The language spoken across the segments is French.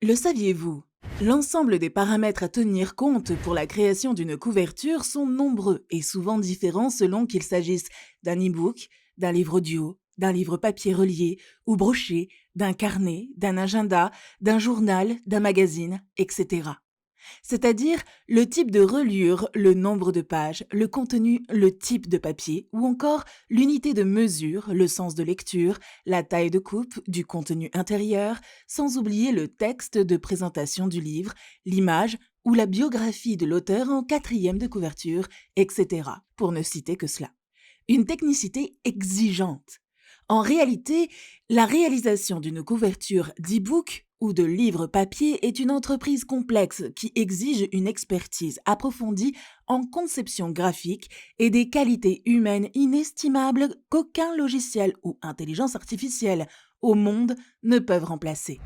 Le saviez-vous? L'ensemble des paramètres à tenir compte pour la création d'une couverture sont nombreux et souvent différents selon qu'il s'agisse d'un e-book, d'un livre audio, d'un livre papier relié ou broché, d'un carnet, d'un agenda, d'un journal, d'un magazine, etc. C'est-à-dire le type de reliure, le nombre de pages, le contenu, le type de papier ou encore l'unité de mesure, le sens de lecture, la taille de coupe, du contenu intérieur, sans oublier le texte de présentation du livre, l'image ou la biographie de l'auteur en quatrième de couverture, etc. pour ne citer que cela. Une technicité exigeante. En réalité, la réalisation d'une couverture d'e-book ou de livre papier est une entreprise complexe qui exige une expertise approfondie en conception graphique et des qualités humaines inestimables qu'aucun logiciel ou intelligence artificielle au monde ne peuvent remplacer.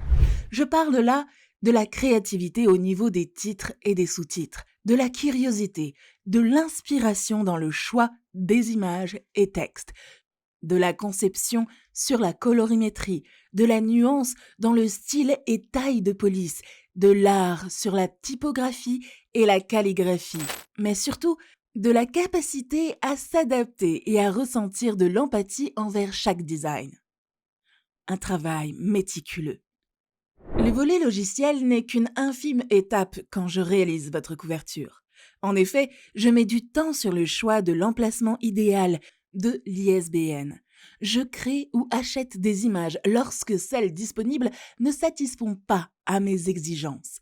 Je parle là de la créativité au niveau des titres et des sous-titres, de la curiosité, de l'inspiration dans le choix des images et textes, de la conception sur la colorimétrie, de la nuance dans le style et taille de police, de l'art sur la typographie et la calligraphie, mais surtout de la capacité à s'adapter et à ressentir de l'empathie envers chaque design. Un travail méticuleux. Le volet logiciel n'est qu'une infime étape quand je réalise votre couverture. En effet, je mets du temps sur le choix de l'emplacement idéal de l'ISBN. Je crée ou achète des images lorsque celles disponibles ne satisfont pas à mes exigences.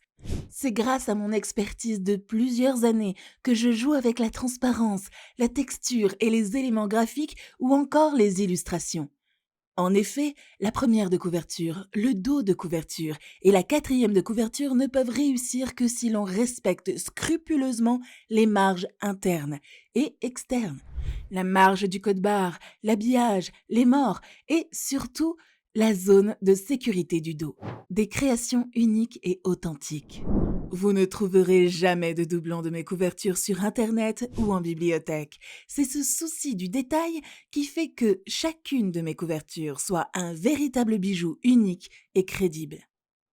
C'est grâce à mon expertise de plusieurs années que je joue avec la transparence, la texture et les éléments graphiques ou encore les illustrations. En effet, la première de couverture, le dos de couverture et la quatrième de couverture ne peuvent réussir que si l'on respecte scrupuleusement les marges internes et externes. La marge du code barre, l'habillage, les morts et surtout la zone de sécurité du dos. Des créations uniques et authentiques. Vous ne trouverez jamais de doublons de mes couvertures sur Internet ou en bibliothèque. C'est ce souci du détail qui fait que chacune de mes couvertures soit un véritable bijou unique et crédible.